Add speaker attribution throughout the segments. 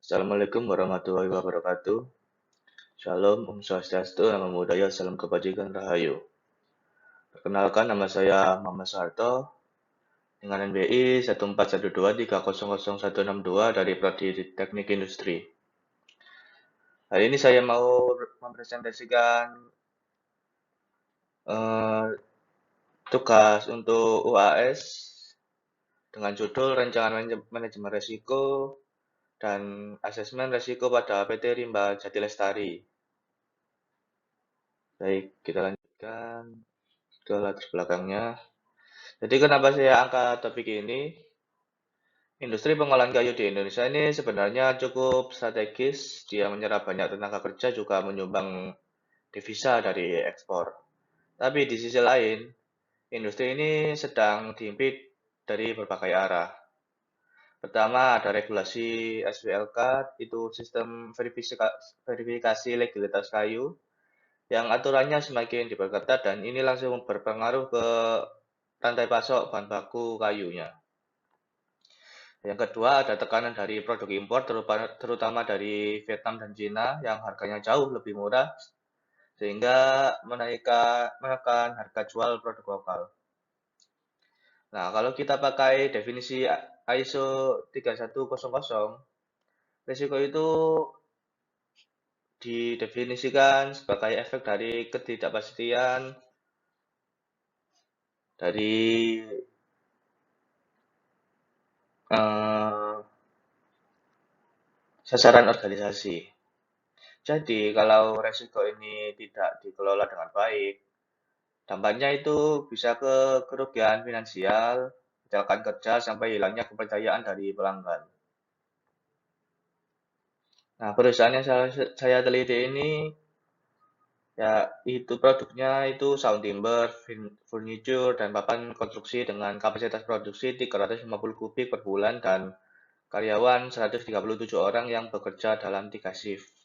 Speaker 1: Assalamualaikum warahmatullahi wabarakatuh. Shalom, Om Swastiastu, Namo Buddhaya, Salam Kebajikan, Rahayu. Perkenalkan, nama saya Muhammad Soeharto dengan NBI 1412300162 dari Prodi Teknik Industri. Hari ini saya mau mempresentasikan tugas untuk UAS dengan judul Rancangan Manajemen Risiko dan Asesmen Risiko pada PT Rimba Jati Lestari. Baik, kita lanjutkan ke latar belakangnya. Jadi kenapa saya angkat topik ini? Industri pengolahan kayu di Indonesia ini sebenarnya cukup strategis. Dia menyerap banyak tenaga kerja, juga menyumbang devisa dari ekspor. Tapi di sisi lain, industri ini sedang dihimpit dari berbagai arah. Pertama, ada regulasi SWLK, itu sistem verifikasi legalitas kayu, yang aturannya semakin diperketat dan ini langsung berpengaruh ke rantai pasok bahan baku kayunya. Yang kedua, ada tekanan dari produk impor, terutama dari Vietnam dan Cina yang harganya jauh lebih murah, sehingga menekan harga jual produk lokal. Nah, kalau kita pakai definisi ISO 3100, risiko itu didefinisikan sebagai efek dari ketidakpastian dari eh, sasaran organisasi. Jadi, kalau resiko ini tidak dikelola dengan baik, dampaknya itu bisa ke kerugian finansial, kecelakaan kerja, sampai hilangnya kepercayaan dari pelanggan. Nah, perusahaan yang saya teliti ini, ya itu produknya itu saung timber, furniture, dan papan konstruksi dengan kapasitas produksi 350 kubik per bulan dan karyawan 137 orang yang bekerja dalam 3 shift.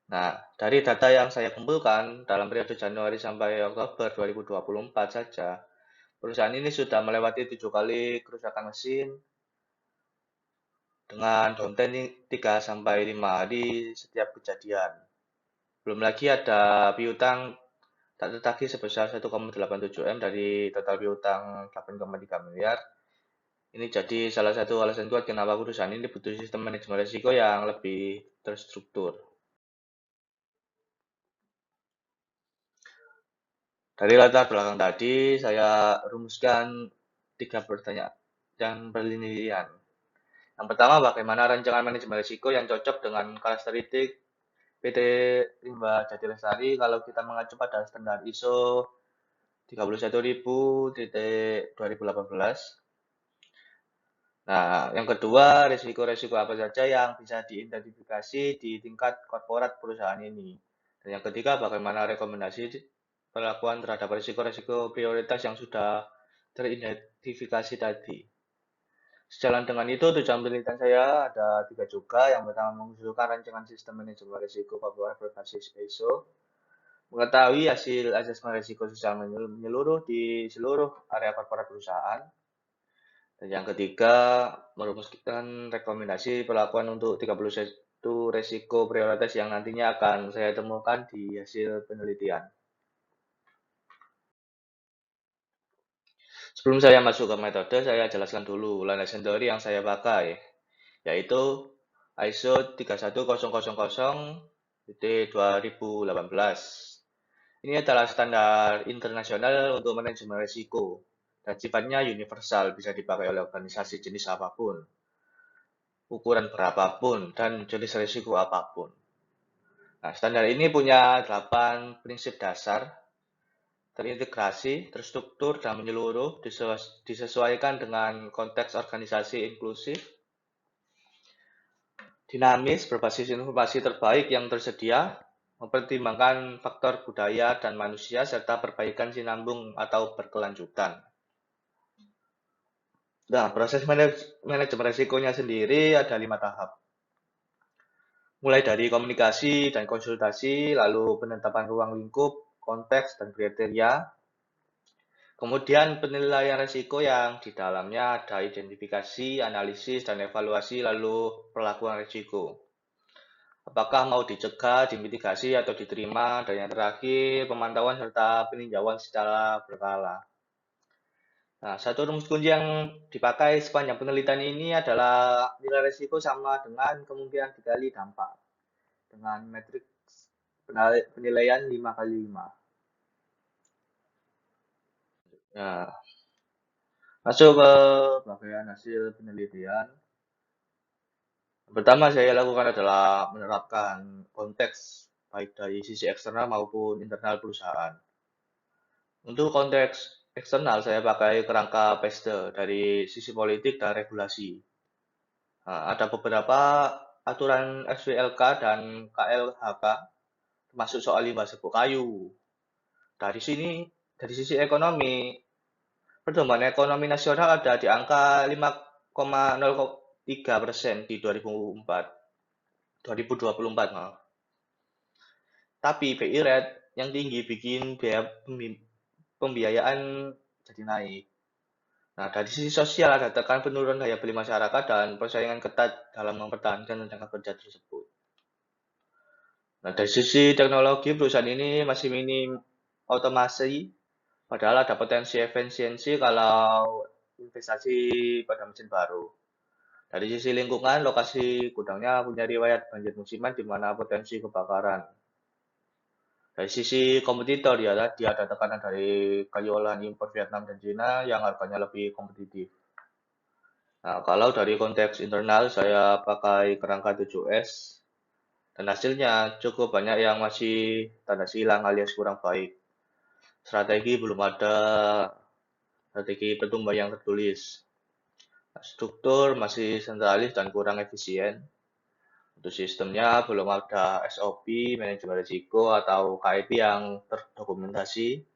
Speaker 1: Nah, dari data yang saya kumpulkan dalam periode Januari sampai Oktober 2024 saja, perusahaan ini sudah melewati 7 kali kerusakan mesin dengan downtime 3-5 hari setiap kejadian. Belum lagi ada piutang tak tertagih sebesar 1,87 M dari total piutang 8,3 miliar. Ini jadi salah satu alasan kuat kenapa perusahaan ini butuh sistem manajemen risiko yang lebih terstruktur. Dari latar belakang tadi, saya rumuskan 3 pertanyaan penelitian. Yang pertama, bagaimana rancangan manajemen risiko yang cocok dengan karakteristik PT Rimba Jati Lestari kalau kita mengacu pada standar ISO 31000-2018. Nah, yang kedua, risiko-risiko apa saja yang bisa diidentifikasi di tingkat korporat perusahaan ini. Dan yang ketiga, bagaimana rekomendasi perlakuan terhadap risiko-risiko prioritas yang sudah teridentifikasi tadi. Sejalan dengan itu, tujuan penelitian saya ada 3 juga. Yang pertama, mengusulkan rancangan sistem manajemen risiko korporat berbasis ISO, mengetahui hasil asesmen risiko secara menyeluruh di seluruh area korporat perusahaan. Dan yang ketiga, merumuskan rekomendasi perlakuan untuk 31 risiko prioritas yang nantinya akan saya temukan di hasil penelitian. Sebelum saya masuk ke metode, saya jelaskan dulu landasan teori yang saya pakai, yaitu ISO 31000-2018. Ini adalah standar internasional untuk manajemen risiko dan sifatnya universal, bisa dipakai oleh organisasi jenis apapun, ukuran berapapun, dan jenis risiko apapun. Nah, standar ini punya 8 prinsip dasar, terintegrasi, terstruktur, dan menyeluruh, disesuaikan dengan konteks organisasi inklusif, dinamis, berbasis informasi terbaik yang tersedia, mempertimbangkan faktor budaya dan manusia, serta perbaikan sinambung atau berkelanjutan. Nah, proses manajemen risikonya sendiri ada 5 tahap. Mulai dari komunikasi dan konsultasi, lalu penetapan ruang lingkup, konteks, dan kriteria, Kemudian penilaian risiko yang di dalamnya ada identifikasi, analisis, dan evaluasi lalu perlakuan risiko. Apakah mau dicegah, dimitigasi, atau diterima, dan yang terakhir pemantauan serta peninjauan secara berkala. Nah, satu rumus kunci yang dipakai sepanjang penelitian ini adalah nilai risiko sama dengan kemungkinan dikali dampak dengan matriks penilaian 5 kali 5. Nah, masuk ke bagian hasil penelitian. Pertama saya lakukan adalah menerapkan konteks baik dari sisi eksternal maupun internal perusahaan. Untuk konteks eksternal saya pakai kerangka PESTE dari sisi politik dan regulasi. Nah, ada beberapa aturan SWLK dan KLHK termasuk soal limbah serbuk kayu. Dari sini, dari sisi ekonomi, pertumbuhan ekonomi nasional ada di angka 5,03% di 2024, maaf. Tapi BI rate yang tinggi bikin biaya pembiayaan jadi naik. Nah, dari sisi sosial ada tekan penurunan daya beli masyarakat dan persaingan ketat dalam mempertahankan tenaga kerja tersebut. Nah, dari sisi teknologi perusahaan ini masih minim otomasi, padahal ada potensi efisiensi kalau investasi pada mesin baru. Dari sisi lingkungan, lokasi gudangnya punya riwayat banjir musiman di mana potensi kebakaran. Dari sisi kompetitor ya, dia ada tekanan dari kayu olahan impor Vietnam dan Cina yang harganya lebih kompetitif. Nah, kalau dari konteks internal, saya pakai kerangka 7S, dan hasilnya cukup banyak yang masih tanda silang alias kurang baik. Strategi belum ada, strategi pertumbuhan yang tertulis. Struktur masih sentralis dan kurang efisien. Untuk sistemnya belum ada SOP, manajemen risiko, atau KIP yang terdokumentasi.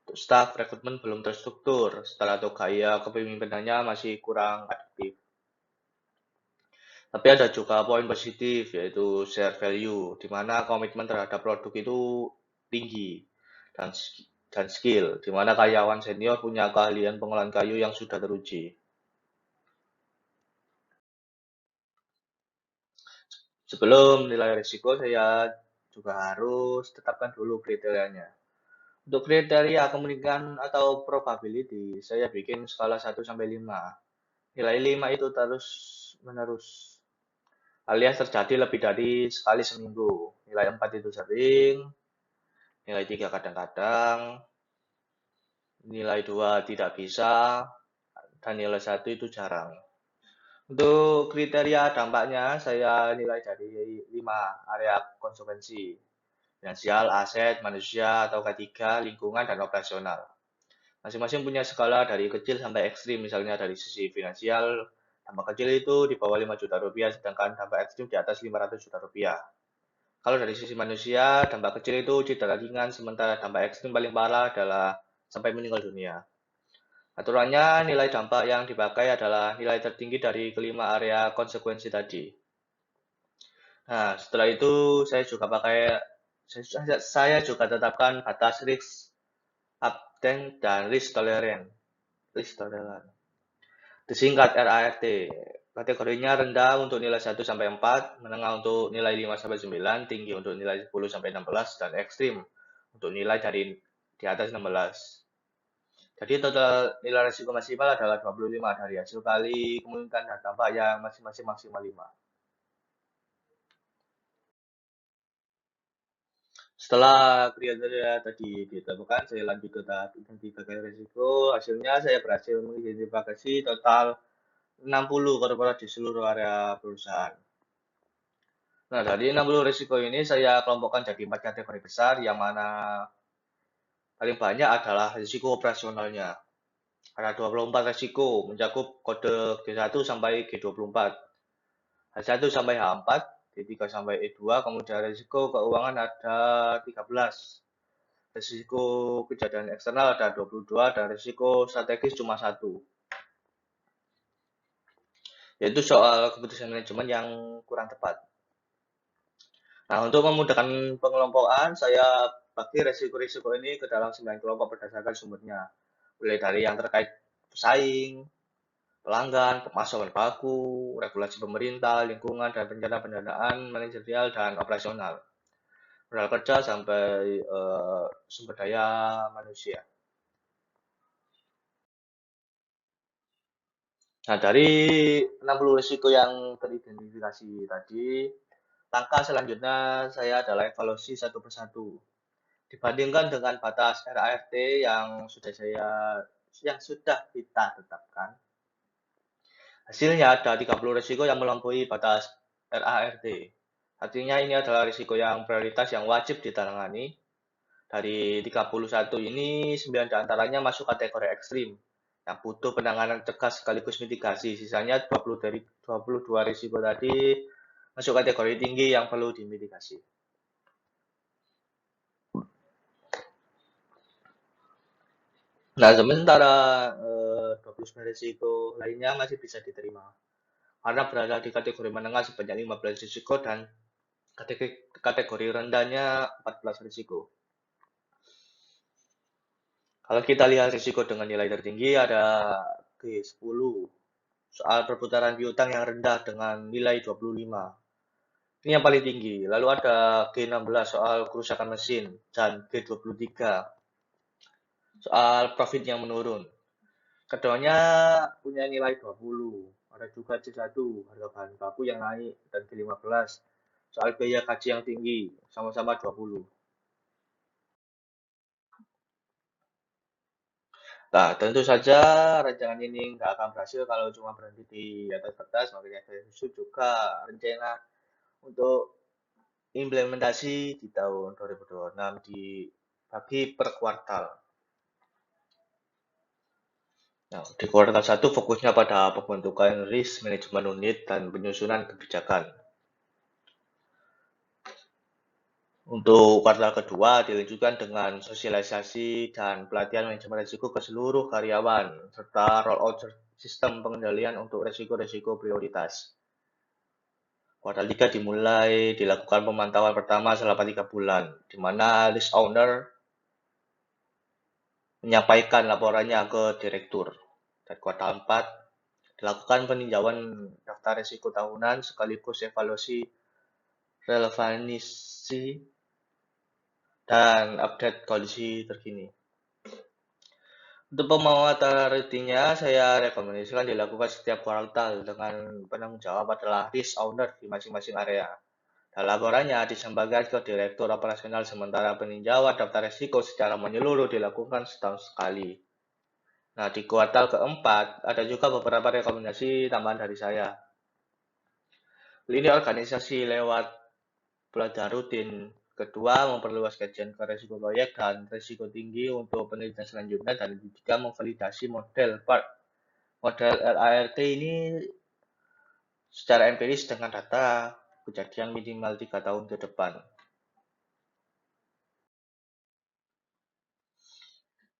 Speaker 1: Untuk staff, rekrutmen belum terstruktur. Setelah atau gaya kepemimpinannya masih kurang aktif. Tapi ada juga poin positif, yaitu share value, di mana komitmen terhadap produk itu tinggi, dan skill, di mana karyawan senior punya keahlian pengolahan kayu yang sudah teruji. Sebelum nilai risiko, saya juga harus tetapkan dulu kriterianya. Untuk kriteria kemungkinan atau probability, saya bikin skala 1-5. Nilai 5 itu terus menerus, alias terjadi lebih dari sekali seminggu. Nilai 4 itu sering, nilai 3 kadang-kadang, nilai 2 tidak bisa, dan nilai 1 itu jarang. Untuk kriteria dampaknya, saya nilai dari 5 area konsekuensi: finansial, aset, manusia, atau ketiga, lingkungan, dan operasional. Masing-masing punya skala dari kecil sampai ekstrim, misalnya dari sisi finansial, dampak kecil itu di bawah 5 juta rupiah, sedangkan dampak ekstrim di atas 500 juta rupiah. Kalau dari sisi manusia, dampak kecil itu cedera ringan, sementara dampak ekstrim paling parah adalah sampai meninggal dunia. Aturannya, nilai dampak yang dipakai adalah nilai tertinggi dari kelima area konsekuensi tadi. Nah, setelah itu saya juga tetapkan batas risk update dan risk tolerance. Disingkat RART. Kategorinya rendah untuk nilai 1-4, menengah untuk nilai 5-9, tinggi untuk nilai 10-16, dan ekstrim untuk nilai dari di atas 16. Jadi total nilai risiko maksimal adalah 25 dari hasil kali kemungkinan dan dampak yang masing-masing maksimal 5. Setelah kriteria tadi ditemukan, saya lanjut ke tahap identifikasi risiko. Hasilnya saya berhasil mengidentifikasi total 60 korporat di seluruh area perusahaan. Nah, dari 60 risiko ini saya kelompokkan jadi 4 kategori besar, yang mana paling banyak adalah risiko operasionalnya. Ada 24 risiko, mencakup kode G1 sampai G24. H1 sampai H4, D3 sampai E2, kemudian risiko keuangan ada 13. Risiko kejadian eksternal ada 22, dan risiko strategis cuma 1. Yaitu soal keputusan manajemen yang kurang tepat. Nah, untuk memudahkan pengelompokan, saya bagi risiko-risiko ini ke dalam 9 kelompok berdasarkan sumbernya. mulai dari yang terkait pesaing, pelanggan, pemasaran baku, regulasi pemerintah, lingkungan, dan rencana pendanaan, manajerial, dan operasional. Modal kerja sampai sumber daya manusia. Nah, dari 60 risiko yang teridentifikasi tadi, langkah selanjutnya saya adalah evaluasi satu persatu. Dibandingkan dengan batas RART yang sudah kita tetapkan, hasilnya ada 30 risiko yang melampaui batas RART. Artinya ini adalah risiko yang prioritas yang wajib ditangani. Dari 31 ini, 9 diantaranya masuk kategori ekstrim, yang butuh penanganan tegas sekaligus mitigasi. Sisanya 20 dari 22 risiko tadi masuk kategori tinggi yang perlu dimitigasi. Nah, sementara 29 risiko lainnya masih bisa diterima, karena berada di kategori menengah sebanyak 15 risiko dan kategori rendahnya 14 risiko. Kalau kita lihat risiko dengan nilai tertinggi ada G10, soal perputaran piutang yang rendah dengan nilai 25. Ini yang paling tinggi. Lalu ada G16 soal kerusakan mesin dan G23 soal profit yang menurun. Keduanya punya nilai 20. Ada juga C1, harga bahan baku yang naik, dan G15 soal biaya kaji yang tinggi, sama-sama 20. Nah, tentu saja rancangan ini nggak akan berhasil kalau cuma berhenti di atas kertas, makanya saya susun juga rencana untuk implementasi di tahun 2026 dibagi per kuartal. Nah, di kuartal 1 fokusnya pada pembentukan risk management unit dan penyusunan kebijakan. Untuk kuartal kedua dilanjutkan dengan sosialisasi dan pelatihan manajemen risiko ke seluruh karyawan, serta rollout sistem pengendalian untuk risiko-risiko prioritas. Kuartal 3 dimulai dilakukan pemantauan pertama selama 3 bulan, di mana risk owner menyampaikan laporannya ke direktur. Dan kuartal 4 dilakukan peninjauan daftar risiko tahunan sekaligus evaluasi relevansi dan update kondisi terkini. Untuk pemantauan ratingnya, saya rekomendasikan dilakukan setiap kuartal dengan penanggung jawab adalah risk owner di masing-masing area. Dan laporannya disampaikan ke Direktur Operasional, sementara peninjauan daftar risiko secara menyeluruh dilakukan setahun sekali. Nah, di kuartal keempat, ada juga beberapa rekomendasi tambahan dari saya. Lini organisasi lewat pelajaran rutin. Kedua, memperluas kajian ke risiko proyek dan risiko tinggi untuk penelitian selanjutnya. Dan ketiga, memvalidasi model RART ini secara empiris dengan data kejadian minimal 3 tahun ke depan.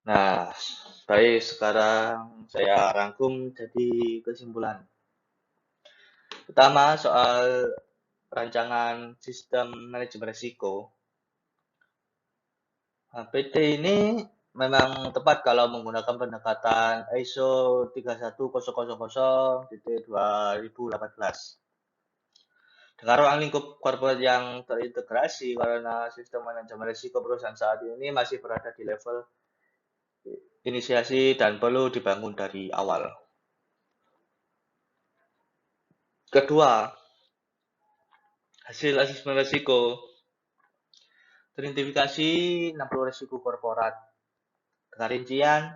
Speaker 1: Nah, baik, sekarang saya rangkum jadi kesimpulan. Pertama, soal rancangan sistem manajemen risiko. PT ini memang tepat kalau menggunakan pendekatan ISO 31000-2018. Dengan ruang lingkup corporate yang terintegrasi, karena sistem manajemen risiko perusahaan saat ini masih berada di level inisiasi dan perlu dibangun dari awal. Kedua, hasil asesmen risiko teridentifikasi 60 risiko korporat dengan rincian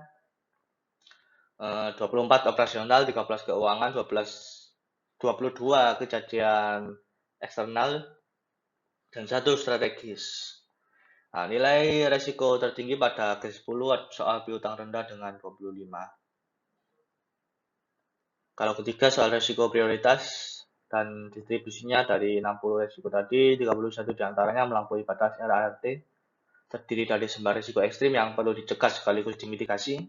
Speaker 1: 24 operasional, 13 keuangan, 22 kejadian eksternal, dan 1 strategis. Nah, nilai risiko tertinggi pada G10 soal piutang rendah dengan 25. Kalau ketiga soal risiko prioritas dan distribusinya dari 60 risiko tadi, 31 diantaranya melampaui batas RART, terdiri dari 9 risiko ekstrim yang perlu dicegah sekaligus dimitigasi.